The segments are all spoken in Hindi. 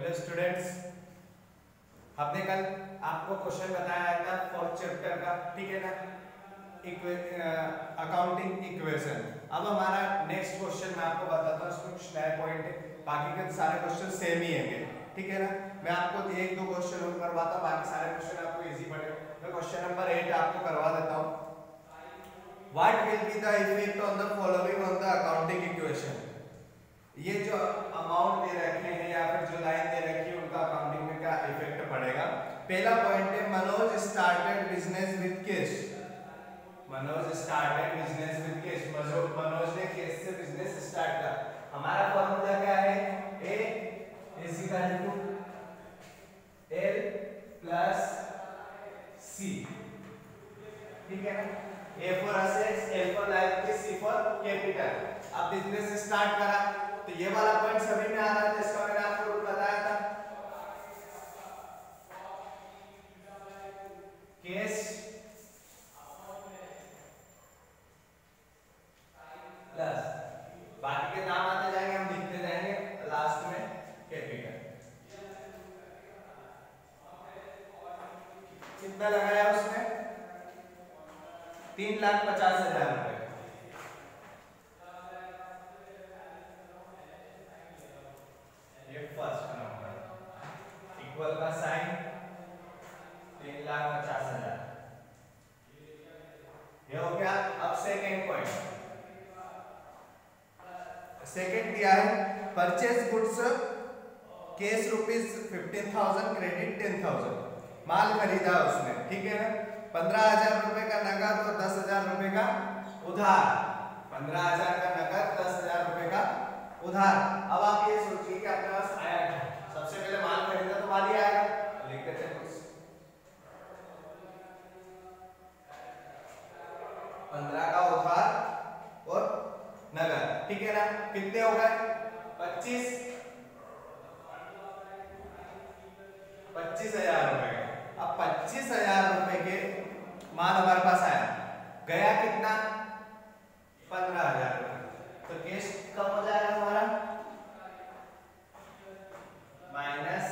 हेलो स्टूडेंट्स, हमने कल आपको क्वेश्चन बताया था फोर्थ चैप्टर का, ठीक है ना, अकाउंटिंग इक्वेशन। अब हमारा नेक्स्ट क्वेश्चन मैं आपको बताता हूँ, उसमें कुछ नए पॉइंट है, बाकी के सारे क्वेश्चन सेम ही हैं, ठीक है ना। मैं आपको एक दो क्वेश्चन और करवाता हूँ, बाकी सारे क्वेश्चन आपको इजी पड़े। मैं क्वेश्चन नंबर 8 आपको करवा देता हूँ। What will be the effect on the following on the accounting equation. ये जो अमाउंट दे रखे हैं या फिर जो लाइन दे रखी है उनका अकाउंटिंग में क्या इफेक्ट पड़ेगा। पहला पॉइंट है, Manoj started business with cash. Manoj started business with cash. Manoj ने कैश से बिजनेस स्टार्ट किया। हमारा फॉर्मूला क्या है, A is equal to L plus C, ठीक है ना। A for assets, L for liability, C for capital. अब बिजनेस स्टार्ट करा तो ये वाला पॉइंट सभी में आ रहा है, जिसका मैंने आपको रूल बताया था, कैश प्लस बाकी के नाम आते जाएंगे, हम लिखते जाएंगे लास्ट में कैपिटल। कितना लगाया उसने, 3,50,000 रुपए। ये फर्स्ट नंबर इक्वल का साइन 3,50,000, ये हो गया। अब सेकेंड पॉइंट, सेकेंड दिया है परचेज गुड्स कैश ₹15,000, क्रेडिट 10,000। माल खरीदा उसने, ठीक है ना। 15,000 रुपए का नगद और 10,000 रुपए का उधार। 15,000 का नगद, 10,000 रुपए का उधार। अब आप ये सोचिए कि आपके पास आया क्या। सबसे पहले माल खरीदा तो माल ही आएगा, लिख देते हैं कुछ 15 का उधार और नगद, ठीक है ना। कितने हो गए, 25,000 रुपए। अब 25,000 रुपए के माल हमारे पास आया, गया कितना, 15,000 रुपए। तो कैश कम हो जाएगा हमारा, माइनस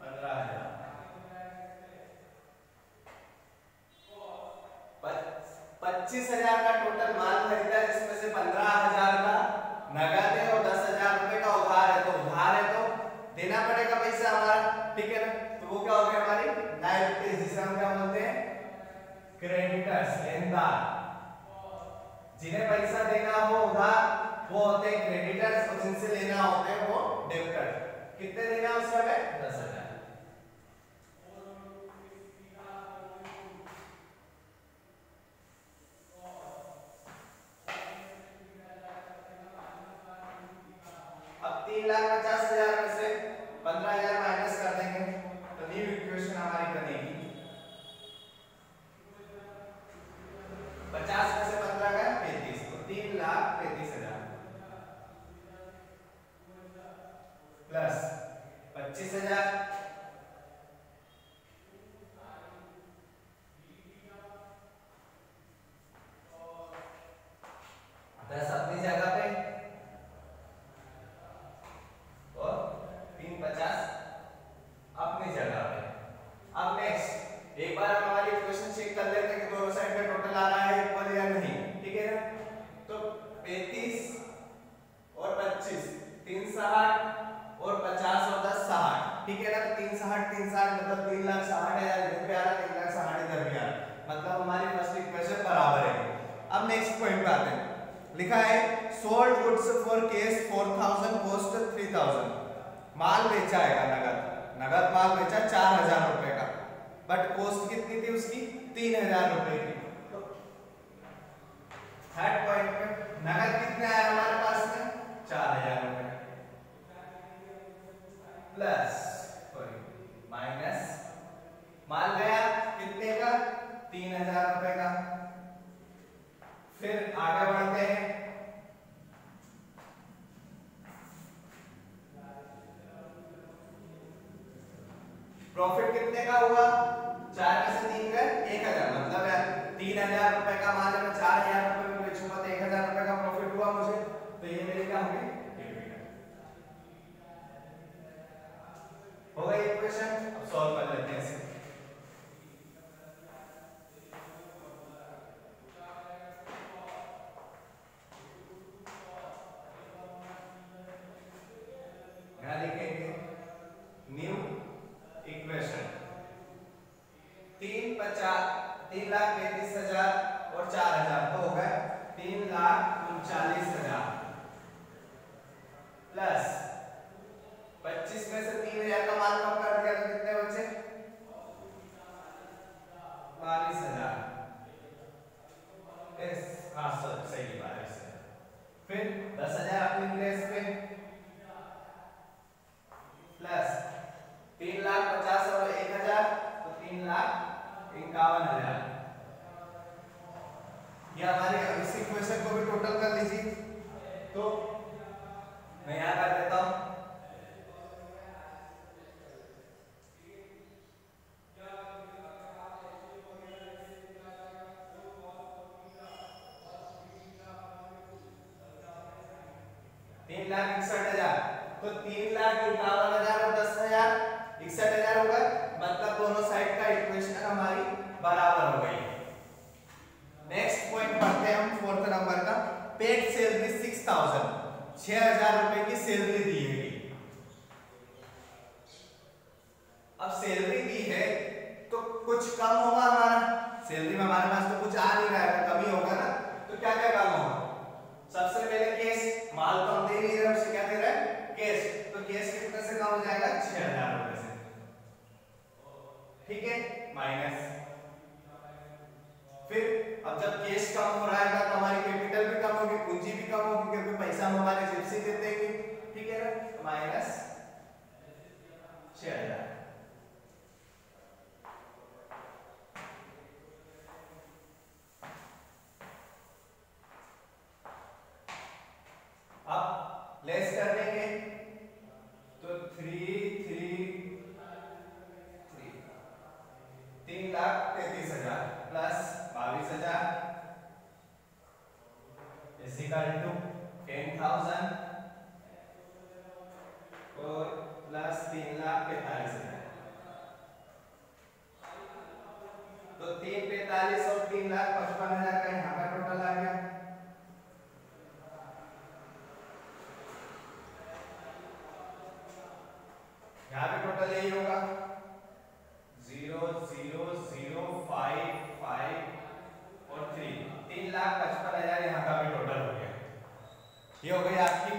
15,000। 25,000 का टोटल माल खरीदा, जिसमें से 15,000 का नगद है और 10,000 रुपए का उधार है। तो उधार है तो देना पड़ेगा पैसा हमारा, ठीक है ना। तो वो क्या हो गया, हमारी लायबिलिटी, जिसे हम क्या बोलते हैं, क्रेडिटर्स, लेनदार। जिन्हें पैसा देना हो उधार वो होते हैं क्रेडिटर्स, और जिनसे लेना होते हैं वो डेबिटर्स। कितने देना है उसमें, 10,000। अब 3,50,000 में से 15,000 माइनस कर देंगे तो न्यू इक्वेशन हमारी बनेगी 50 में से 15 गया 35, तो 3,33,000 प्लस 25,000 10 अपनी जगह पे और 3,50 अपनी जगह पे। अब नेक्स्ट एक बार हम हमारी इक्वेशन चेक कर लेते हैं कि दोनों साइड का टोटल आ रहा है इक्वल या नहीं, ठीक है ना। तो 35 और 25, 3,60 और 50 और 10, 60, ठीक है ना। तो 3,60 3,60 मतलब 3,60,000 इधर भी आ रहा है, 3,60,000 इधर भी आ रहा है, मतलब हमारी फर्स्ट इक्वेशन बराबर है। अब नेक्स्ट पॉइंट पे आते हैं, लिखा है sold goods for cash 4,000, cost 3,000। माल बेचा है नगद माल बेचा 4,000 रुपए का, बट कॉस्ट कितनी थी उसकी, 3,000 रुपए की। तो थर्ड पॉइंट पे नगद कितना है हमारे पास में, 4,000 रुपए प्लस माइनस माल गया कितने का, 3,000 रुपए का। फिर आगे बढ़ते हैं, प्रॉफिट कितने का हुआ, 4 में से 3 गए 1,000, मतलब 3,000 रुपए का माल है, मैं 4,000 रुपए में बेचूंगा तो 1,000 रुपए का प्रॉफिट हुआ मुझे। तो ये मेरी क्या होगी, क्या लिखेंगे, न्यू इक्वेशन 3,35,000 और 4,000 तो हो गए 3,39,000 प्लस 25 में से 3,000 का मान कम कर दिया तो कितने बचे, 22,000। हाँ सही 22,000। फिर 10,000 अपनी प्लेस पे प्लस 3,50,000 और 1,000 तो 3,51,000। ये हमारे इस इक्वेशन को भी टोटल कर लीजिए। तो मैं यहां कर देता हूं 3,61,000 तो 3,51,000 और 10,000 61,000 होगा, मतलब दोनों साइड का इक्वेशन हमारी बराबर हो गई। नेक्स्ट पॉइंट पढ़ते हैं हम फोर्थ नंबर का। पेड सैलरी 6,000 6,000 रुपए की सैलरी दी है। अब सैलरी दी है तो कुछ कम होगा हमारा, सैलरी में हमारे पास तो कुछ आ नहीं रहा है, कमी होगा ना। तो क्या क्या कम होगा, सबसे पहले कैश, माल तो हम दे नहीं रहे, उससे क्या दे रहे हैं, कैश। तो कैश कितने से कम हो जाएगा, 6,000 रुपए से, ठीक है, माइनस। फिर अब जब कैश कम हो रहा है तो हमारी कैपिटल भी कम होगी, पूंजी भी कम होगी, क्योंकि पैसा हम हमारे जेब से देते हैं, ठीक है ना, माइनस 6,000। अब लेस कर देंगे तो 3,33,000 प्लस 22,000 इज इक्वल टू 10,000 और प्लस 3,45,000। तो 3,45,000 और 3,55,000 का यहाँ का टोटल आ गया। यहाँ पे टोटल यही होगा 0,0,0,5,5 और 3,55,000 यहाँ का भी टोटल हो गया। ये हो गई आपकी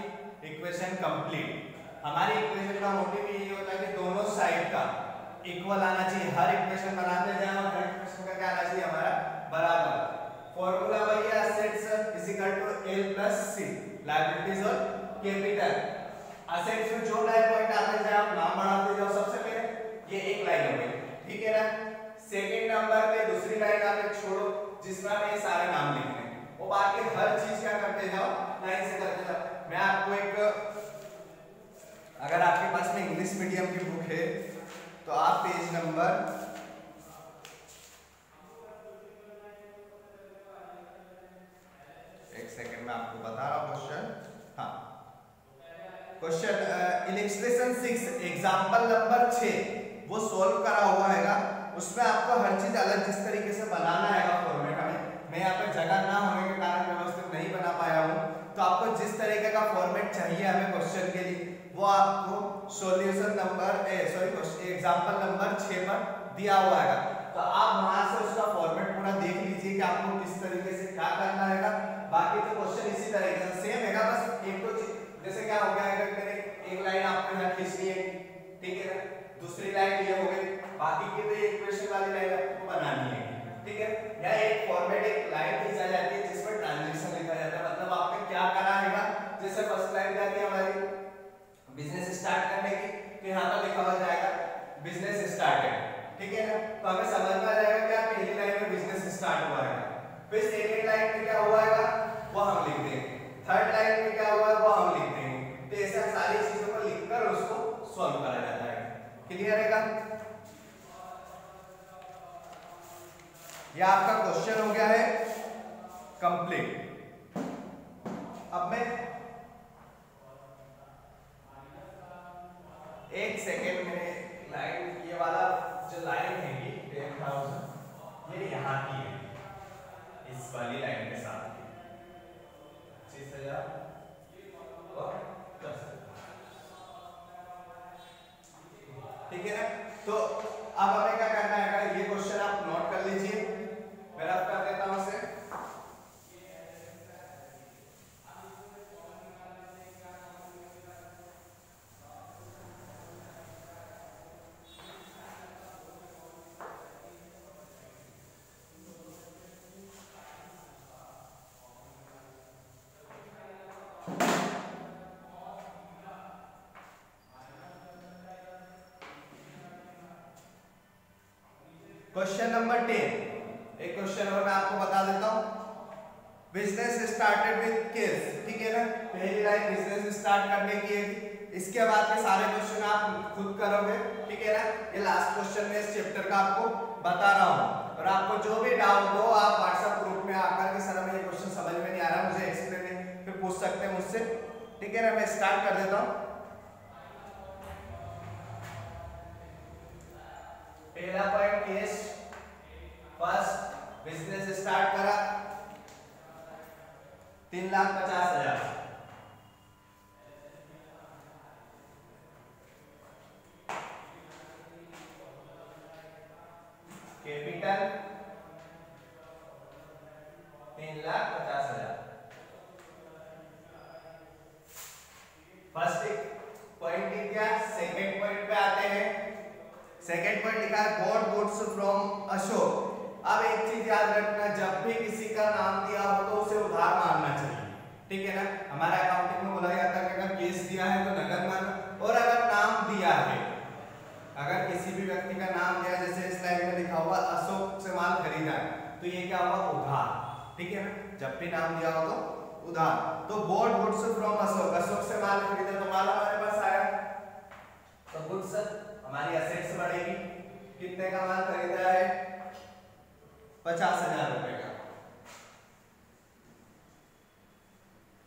इक्वेशन कंप्लीट। हमारी इक्वेशन का मोटिव यही होता है कि दोनों साइड का इक्वल आना चाहिए, हर इक्वेशन बनाते जाए और हर इक्वेशन का क्या आना चाहिए हमारा बराबर। फॉर्मूला वही है, assets is equal to L plus C, liabilities और कैपिटल। असेट्स में जो नए पॉइंट आते जाए आप नाम बढ़ाते जाओ। सबसे पहले ये एक लाइन हो गई, ठीक है ना। सेकंड नंबर पे दूसरी लाइन आप एक छोड़ो जिसमें आप ये सारे नाम लिखने हैं, वो बाकी हर चीज क्या करते जाओ, लाइन से करते जाओ। मैं आपको एक, अगर आपके पास में इंग्लिश मीडियम की बुक है तो आप पेज नंबर 1 सेकंड में आपको बता रहा हूं क्वेश्चन। हाँ, क्वेश्चन इलस्ट्रेशन 6 एग्जांपल नंबर 6 वो सॉल्व करा हुआ हैगा। उसमें आपको हर चीज अलग जिस तरीके से बनाना हैगा फॉर्मेट में, मैं यहाँ पे जगह ना होने के कारण व्यवस्थित नहीं बना पाया हूँ। तो आपको जिस तरीके का फॉर्मेट चाहिए हमें क्वेश्चन के लिए वो आपको सॉल्यूशन नंबर एग्जांपल नंबर 6 पर दिया हुआ है। तो आप वहां से उसका फॉर्मेट पूरा देख लीजिए कि आपको किस तरीके से क्या करना है। बाकी तो क्वेश्चन इसी तरीके से सेम है, बस एक तो जैसे क्या हो गया, अगर मैंने एक लाइन आपको यहाँ खींचनी है, ठीक है ना, दूसरी लाइन ये हो गई, बाकी की तो इक्वेशन वाली लाइन आपको बनानी है, ठीक है। या एक फॉर्मेट एक लाइन खींचा जाती है जिसमें ट्रांजैक्शन लिखा जाता है, मतलब आपने क्या करा है। जैसे फर्स्ट लाइन क्या थी हमारी, बिजनेस स्टार्ट करने की, तो यहाँ पर लिखा हुआ जाएगा बिजनेस स्टार्टेड, ठीक है ना। तो हमें समझ में आ जाएगा कि पहली लाइन में बिजनेस स्टार्ट हुआ है, फिर सेकंड लाइन में क्या हुआ है वो हम लिख देंगे, थर्ड लाइन में क्या हुआ है वो हम लिख देंगे। तो ऐसा सारी चीजों को लिखकर उसको सॉल्व करा जाता है। क्लियर है का? यह आपका क्वेश्चन हो गया है कंप्लीट। अब मैं एक सेकेंड में लाइन, ये वाला जो लाइन है 10,000 ये यहाँ की है, इस वाली लाइन के साथ 25,000 और 10,000। ठीक है ना। तो अब हमें क्या करना है, ये क्वेश्चन आप नोट कर लीजिए, मैं रफ कर देता हूं इसे। क्वेश्चन नंबर 10, एक क्वेश्चन और मैं आपको बता देता हूं। बिजनेस स्टार्टेड विद किस, ठीक है ना, पहली लाइन बिजनेस स्टार्ट करने की है। इसके बाद के सारे क्वेश्चन आप खुद करोगे, ठीक है ना। ये लास्ट क्वेश्चन में इस चैप्टर का आपको बता रहा हूं, और आपको जो भी डाउट हो आप व्हाट्सएप ग्रुप में आकर के सर हमें ये क्वेश्चन समझ में नहीं आ रहा, मुझे एक्सप्लेन फिर पूछ सकते हैं मुझसे, ठीक है ना। मैं स्टार्ट कर देता हूं। पहला point case first, business start करा 3,50,000, कैपिटल 3,50,000। फर्स्ट पॉइंट लिख दिया। सेकंड पॉइंट पे आते हैं। सेकंड पॉइंट लिखा है बॉट गुड्स फ्रॉम अशोक। अब एक चीज याद रखना, जब भी किसी का नाम दिया हो तो उसे उधार मानना चाहिए, ठीक है ना। हमारा अकाउंटिंग में बोला जाता है कि अगर केस दिया है तो नकद मानो, और अगर नाम दिया है, अगर किसी भी व्यक्ति का नाम दिया, जैसे इस लाइन में लिखा हुआ अशोक से माल खरीदा है, तो ये क्या हुआ, उधार, ठीक है ना। जब भी नाम दिया हो तो उधार। तो bought goods from Ashok, Ashok से माल खरीदा तो माल हमारे पास आया, तो गुड्स हमारी एसेट्स बढ़ेगी। कितने का माल खरीदा है, 50,000 रुपए का,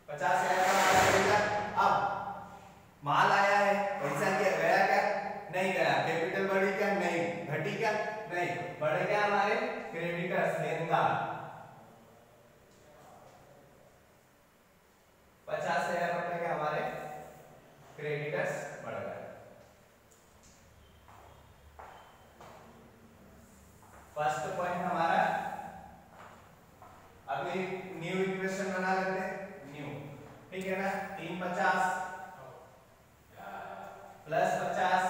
50,000 का माल खरीदा। अब माल आया है, पैसा क्या गया, क्या नहीं गया, कैपिटल बढ़ी क्या नहीं, घटी क्या नहीं, बढ़े क्या हमारे क्रेडिटर्स, लेनदार। 50,000 रुपए के हमारे क्रेडिटर्स बढ़ गए। फर्स्ट पॉइंट हमारा, अभी न्यू इक्वेशन बना लेते हैं, न्यू, ठीक है ना। 350 प्लस 50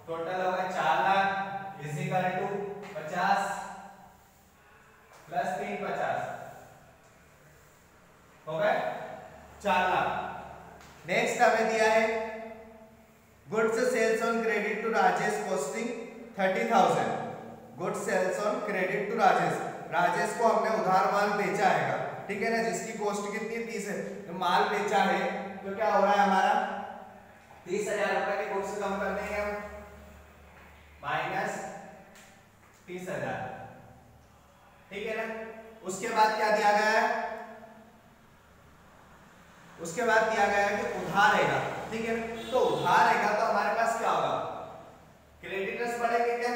टोटल होगा 4 lakh is equal to 50 plus 350 हो गए 4 लाख। नेक्स्ट हमें दिया है goods sales on credit to Rajesh costing 30,000। Goods sales on credit to Rajesh, Rajesh को हमने उधार माल बेचा है, ठीक है ना, जिसकी कॉस्ट कितनी है 30 है। तो माल बेचा है तो क्या हो रहा है हमारा 30,000 रुपए के गुड्स कम कर देंगे हम, माइनस 30,000, ठीक है ना। उसके बाद क्या दिया गया है, उसके बाद दिया गया है कि उधार रहेगा, ठीक है। तो उधार रहेगा तो हमारे पास क्या होगा, क्रेडिटर्स बढ़ेंगे क्या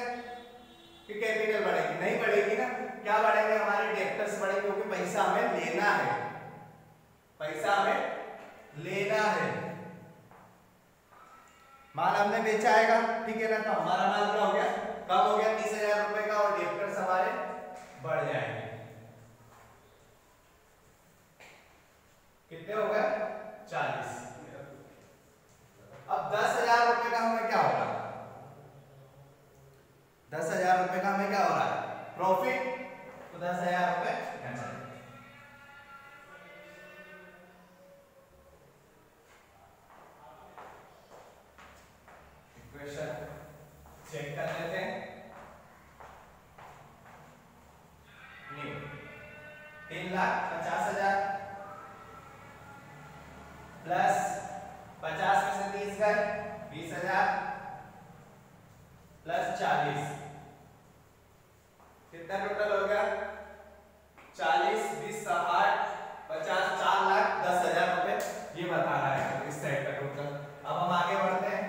कि कैपिटल बढ़ेगी, नहीं बढ़ेगी ना। क्या बढ़ेंगे, हमारे डेब्टर्स बढ़ेंगे, क्योंकि पैसा हमें लेना है, पैसा हमें लेना है। माल हमने बेचा आएगा, ठीक है ना, तो हमारा माल क्या हो गया, कम हो गया 30,000 रुपए का, और डेब्टर्स हमारे बढ़ जाएंगे। कितने हो गए 40। अब 10,000 रुपए का हमें क्या होगा, 10,000 रुपए का हमें क्या हो रहा है, प्रॉफिट, तो 10,000 रुपए इक्वेशन चेक कर लेते हैं। न्यू 3,50,000 प्लस 50 में से 30 गए 20,000 प्लस 40, कितना टोटल हो गया 40 20 60 50 4,10,000 रुपए, ये बता रहा है इस साइड का टोटल। अब हम आगे बढ़ते हैं,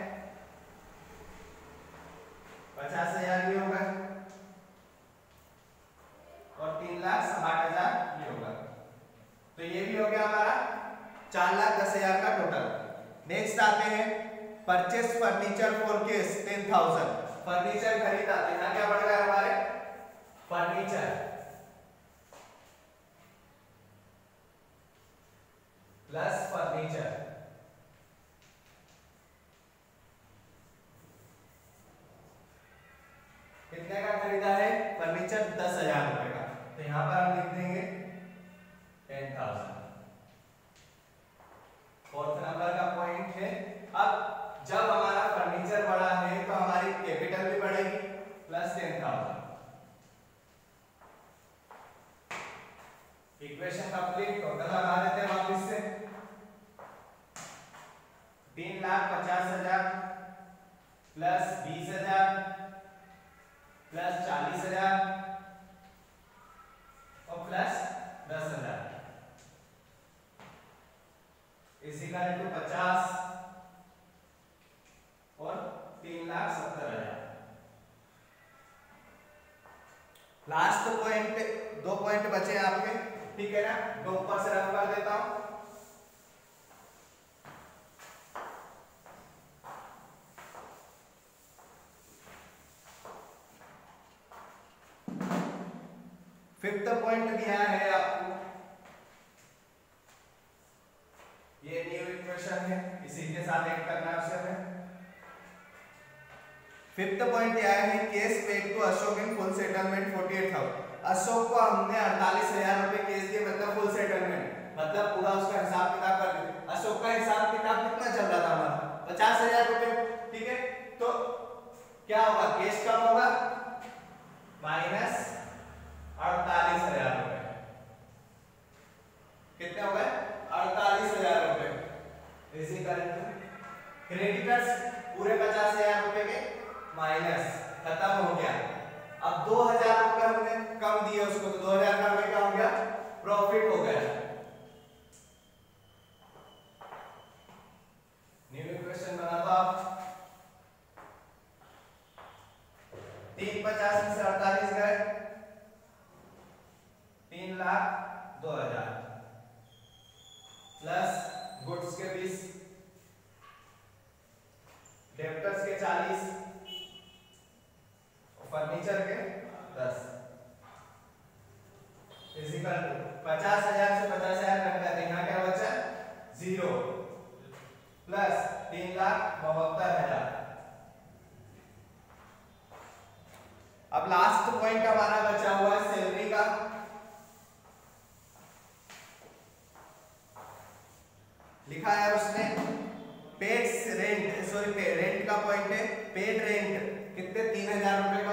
50,000 ये होगा और 3,60,000 ये होगा, तो ये भी हो गया हमारा 4,10,000 का टोटल। नेक्स्ट आते हैं purchase furniture for case 10,000, furniture खरीदा। यहाँ क्या बढ़ गया हमारे, फर्नीचर प्लस फर्नीचर, कितने का खरीदा है फर्नीचर, 10,000 रुपए का। तो यहां पर हम लिख देंगे 10,000। फोर्थ नंबर का पॉइंट है, अब जब हमारा फर्नीचर बढ़ा है तो हमारी कैपिटल भी बढ़ेगी, प्लस 10,000। इक्वेशन कंप्लीट, टोटल लगा देते हैं वापस से, 3,50,000 प्लस 20,000 प्लस 40,000 और प्लस 10,000 इज इक्वल टू 50 और 3,70,000। लास्ट पॉइंट, 2 पॉइंट बचे हैं आपके, ठीक है ना। मैं ऊपर से रफ कर देता हूं। फिफ्थ पॉइंट दिया है आपको, ये न्यू इक्वेशन है, इसी के साथ ऐड करना है उसे हमें। फिफ्थ पॉइंट दिया है, cash paid to Ashok in full settlement 48,000। Ashok को हमने 48,000 रुपए केस दिए, मतलब फुल सेटलमेंट, मतलब पूरा उसका हिसाब किताब कर दिया। अशोक का हिसाब किताब कितना चल रहा था हमारा, 50,000 रुपए, ठीक है। तो क्या होगा, केस कम होगा, माइनस 48,000 रुपए, कितने हो गए 48,000 रुपए। इसी कारण क्रेडिटर्स पूरे 50,000 रुपए के माइनस, खत्म हो गया। अब 2,000 रुपए हमने कम दिए उसको, तो 2,000 का हमें क्या हो गया, प्रॉफिट हो गया। न्यू इक्वेशन बना दो आप, 350 में से 48 गए, 3,02,000 प्लस गुड्स के 20, डेप्टर्स के 40, फर्नीचर के 10, इक्वल टू 50,000 से 50,000 कट कर देना, क्या बचा 0 प्लस 3,72,000। अब लास्ट पॉइंट हमारा बचा हुआ है सैलरी का। लिखा है उसने पेड रेंट, सॉरी रेंट का पॉइंट है, पेड रेंट कितने 3,000 रुपए का